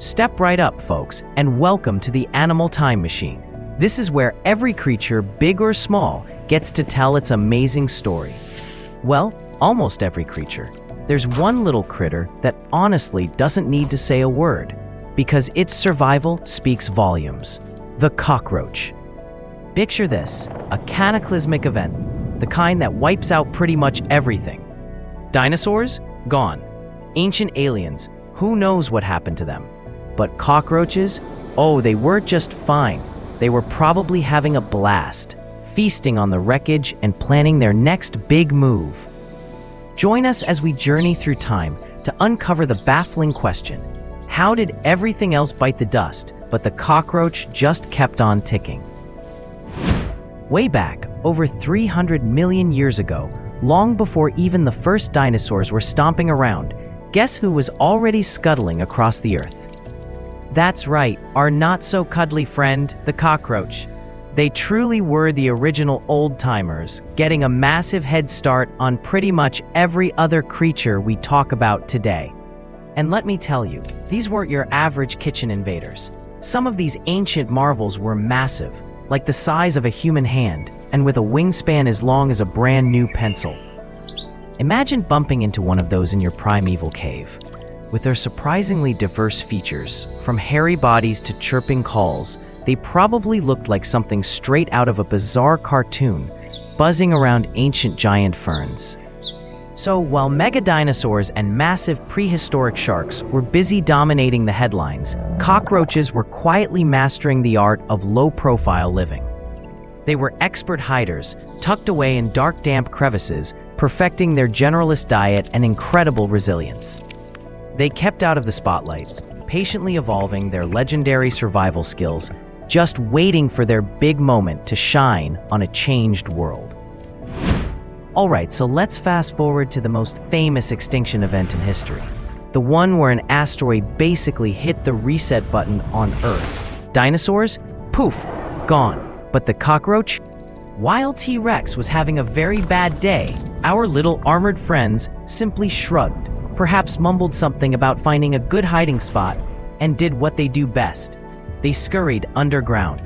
Step right up, folks, and welcome to the Animal Time Machine. This is where every creature, big or small, gets to tell its amazing story. Well, almost every creature. There's one little critter that honestly doesn't need to say a word, because its survival speaks volumes. The cockroach. Picture this, a cataclysmic event, the kind that wipes out pretty much everything. Dinosaurs? Gone. Ancient aliens? Who knows what happened to them? But cockroaches? Oh, they weren't just fine. They were probably having a blast, feasting on the wreckage and planning their next big move. Join us as we journey through time to uncover the baffling question: how did everything else bite the dust, but the cockroach just kept on ticking? Way back, over 300 million years ago, long before even the first dinosaurs were stomping around, guess who was already scuttling across the earth? That's right, our not-so-cuddly friend, the cockroach. They truly were the original old-timers, getting a massive head start on pretty much every other creature we talk about today. And let me tell you, these weren't your average kitchen invaders. Some of these ancient marvels were massive, like the size of a human hand, and with a wingspan as long as a brand new pencil. Imagine bumping into one of those in your primeval cave. With their surprisingly diverse features, from hairy bodies to chirping calls, they probably looked like something straight out of a bizarre cartoon, buzzing around ancient giant ferns. So while mega dinosaurs and massive prehistoric sharks were busy dominating the headlines, cockroaches were quietly mastering the art of low-profile living. They were expert hiders, tucked away in dark, damp crevices, perfecting their generalist diet and incredible resilience. They kept out of the spotlight, patiently evolving their legendary survival skills, just waiting for their big moment to shine on a changed world. Alright, so let's fast forward to the most famous extinction event in history. The one where an asteroid basically hit the reset button on Earth. Dinosaurs? Poof, gone. But the cockroach? While T-Rex was having a very bad day, our little armored friends simply shrugged, perhaps mumbled something about finding a good hiding spot, and did what they do best. They scurried underground.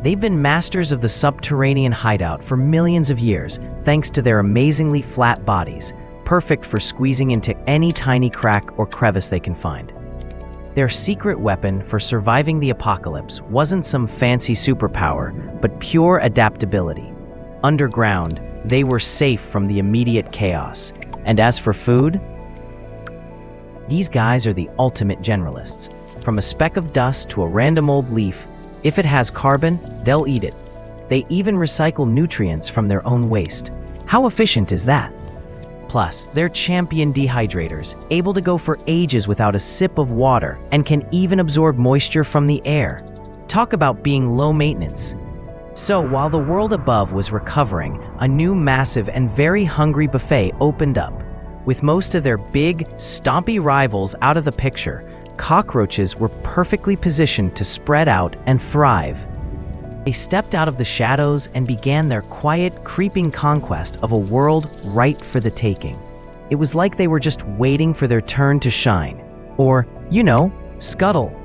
They've been masters of the subterranean hideout for millions of years, thanks to their amazingly flat bodies, perfect for squeezing into any tiny crack or crevice they can find. Their secret weapon for surviving the apocalypse wasn't some fancy superpower, but pure adaptability. Underground, they were safe from the immediate chaos. And as for food, these guys are the ultimate generalists. From a speck of dust to a random old leaf, if it has carbon, they'll eat it. They even recycle nutrients from their own waste. How efficient is that? Plus, they're champion dehydrators, able to go for ages without a sip of water, and can even absorb moisture from the air. Talk about being low maintenance. So while the world above was recovering, a new massive and very hungry buffet opened up. With most of their big, stompy rivals out of the picture, cockroaches were perfectly positioned to spread out and thrive. They stepped out of the shadows and began their quiet, creeping conquest of a world ripe for the taking. It was like they were just waiting for their turn to shine. Or, scuttle.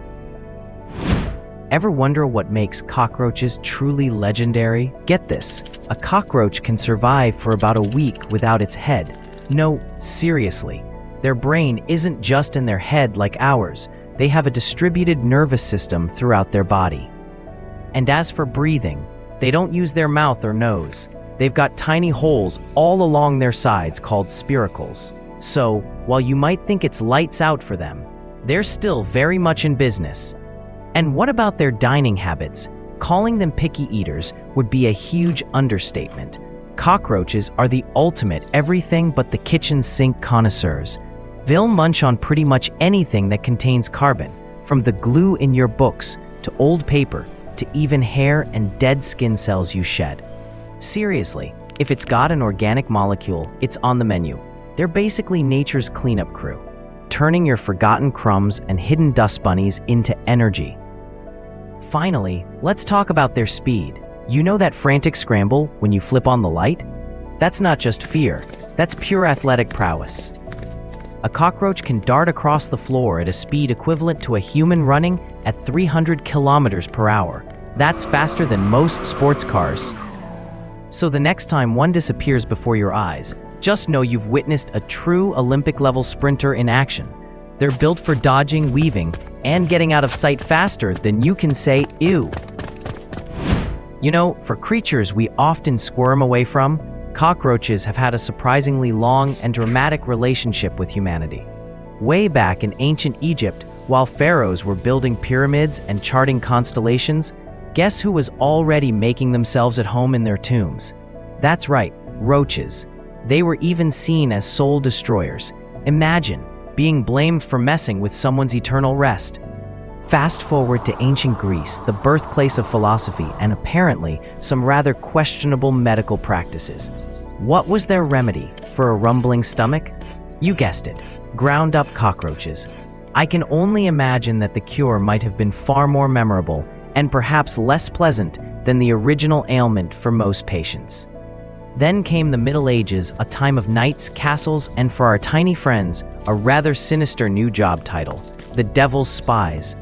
Ever wonder what makes cockroaches truly legendary? Get this, a cockroach can survive for about a week without its head. No, seriously. Their brain isn't just in their head like ours. They have a distributed nervous system throughout their body. And as for breathing, they don't use their mouth or nose. They've got tiny holes all along their sides called spiracles. So, while you might think it's lights out for them, they're still very much in business. And what about their dining habits? Calling them picky eaters would be a huge understatement. Cockroaches are the ultimate everything but the kitchen sink connoisseurs. They'll munch on pretty much anything that contains carbon, from the glue in your books, to old paper, to even hair and dead skin cells you shed. Seriously, if it's got an organic molecule, it's on the menu. They're basically nature's cleanup crew, turning your forgotten crumbs and hidden dust bunnies into energy. Finally, let's talk about their speed. You know that frantic scramble when you flip on the light? That's not just fear, that's pure athletic prowess. A cockroach can dart across the floor at a speed equivalent to a human running at 300 kilometers per hour. That's faster than most sports cars. So the next time one disappears before your eyes, just know you've witnessed a true Olympic-level sprinter in action. They're built for dodging, weaving, and getting out of sight faster than you can say, ew. You know, for creatures we often squirm away from, cockroaches have had a surprisingly long and dramatic relationship with humanity. Way back in ancient Egypt, while pharaohs were building pyramids and charting constellations, guess who was already making themselves at home in their tombs? That's right, roaches. They were even seen as soul destroyers. Imagine being blamed for messing with someone's eternal rest. Fast forward to ancient Greece, the birthplace of philosophy and apparently some rather questionable medical practices. What was their remedy for a rumbling stomach? You guessed it, ground up cockroaches. I can only imagine that the cure might have been far more memorable and perhaps less pleasant than the original ailment for most patients. Then came the Middle Ages, a time of knights, castles, and for our tiny friends, a rather sinister new job title, the Devil's Spies.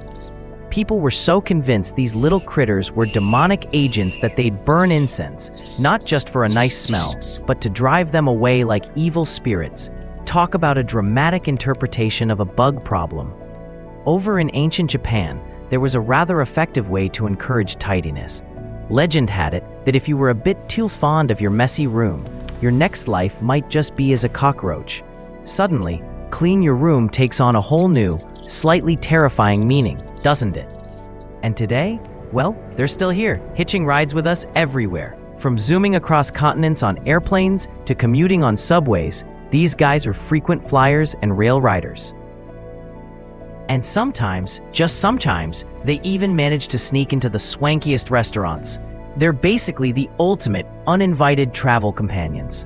People were so convinced these little critters were demonic agents that they'd burn incense, not just for a nice smell, but to drive them away like evil spirits. Talk about a dramatic interpretation of a bug problem. Over in ancient Japan, there was a rather effective way to encourage tidiness. Legend had it that if you were a bit too fond of your messy room, your next life might just be as a cockroach. Suddenly, clean your room takes on a whole new, slightly terrifying meaning, doesn't it? And today, well, they're still here, hitching rides with us everywhere. From zooming across continents on airplanes to commuting on subways, these guys are frequent flyers and rail riders. And sometimes, just sometimes, they even manage to sneak into the swankiest restaurants. They're basically the ultimate uninvited travel companions.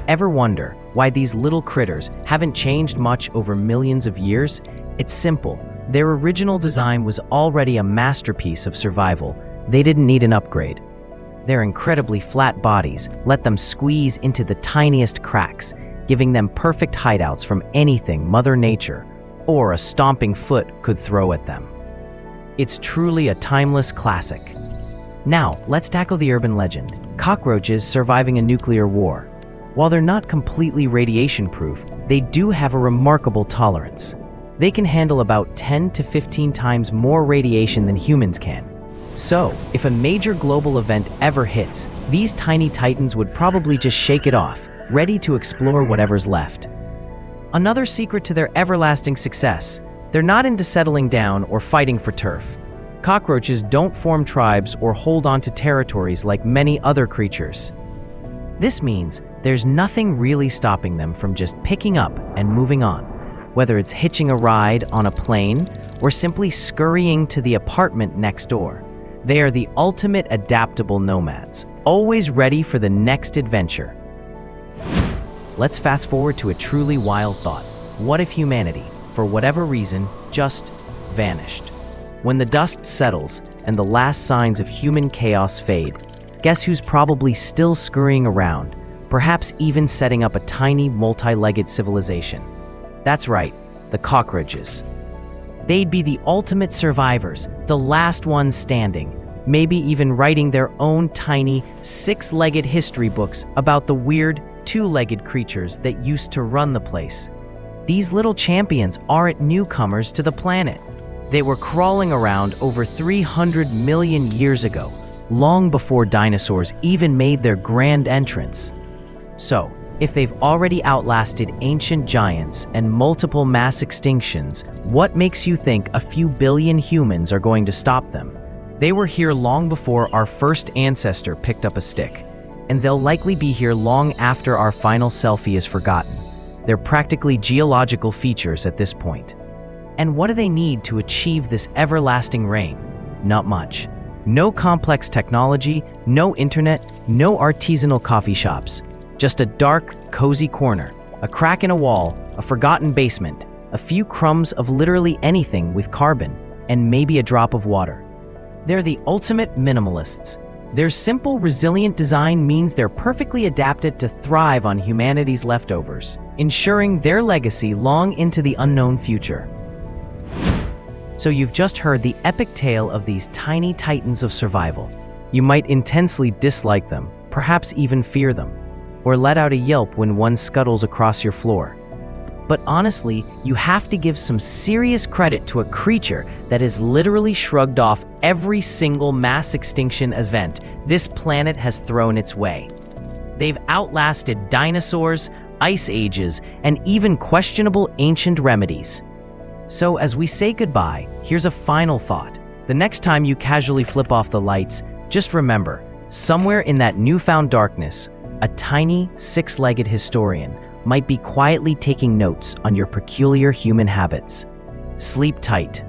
Ever wonder why these little critters haven't changed much over millions of years? It's simple. Their original design was already a masterpiece of survival. They didn't need an upgrade. Their incredibly flat bodies let them squeeze into the tiniest cracks, giving them perfect hideouts from anything Mother Nature or a stomping foot could throw at them. It's truly a timeless classic. Now, let's tackle the urban legend, cockroaches surviving a nuclear war. While they're not completely radiation-proof, they do have a remarkable tolerance. They can handle about 10 to 15 times more radiation than humans can. So, if a major global event ever hits, these tiny titans would probably just shake it off, ready to explore whatever's left. Another secret to their everlasting success, they're not into settling down or fighting for turf. Cockroaches don't form tribes or hold on to territories like many other creatures. This means there's nothing really stopping them from just picking up and moving on, whether it's hitching a ride on a plane or simply scurrying to the apartment next door. They are the ultimate adaptable nomads, always ready for the next adventure. Let's fast forward to a truly wild thought. What if humanity, for whatever reason, just vanished? When the dust settles and the last signs of human chaos fade, guess who's probably still scurrying around, perhaps even setting up a tiny, multi-legged civilization? That's right, the cockroaches. They'd be the ultimate survivors, the last ones standing, maybe even writing their own tiny, six-legged history books about the weird, two-legged creatures that used to run the place. These little champions aren't newcomers to the planet. They were crawling around over 300 million years ago, long before dinosaurs even made their grand entrance. So, if they've already outlasted ancient giants and multiple mass extinctions, what makes you think a few billion humans are going to stop them? They were here long before our first ancestor picked up a stick, and they'll likely be here long after our final selfie is forgotten. They're practically geological features at this point. And what do they need to achieve this everlasting reign? Not much. No complex technology, no internet, no artisanal coffee shops. Just a dark, cozy corner, a crack in a wall, a forgotten basement, a few crumbs of literally anything with carbon, and maybe a drop of water. They're the ultimate minimalists. Their simple, resilient design means they're perfectly adapted to thrive on humanity's leftovers, ensuring their legacy long into the unknown future. So you've just heard the epic tale of these tiny titans of survival. You might intensely dislike them, perhaps even fear them, or let out a yelp when one scuttles across your floor. But honestly, you have to give some serious credit to a creature that has literally shrugged off every single mass extinction event this planet has thrown its way. They've outlasted dinosaurs, ice ages, and even questionable ancient remedies. So as we say goodbye, here's a final thought. The next time you casually flip off the lights, just remember, somewhere in that newfound darkness, a tiny, six-legged historian might be quietly taking notes on your peculiar human habits. Sleep tight.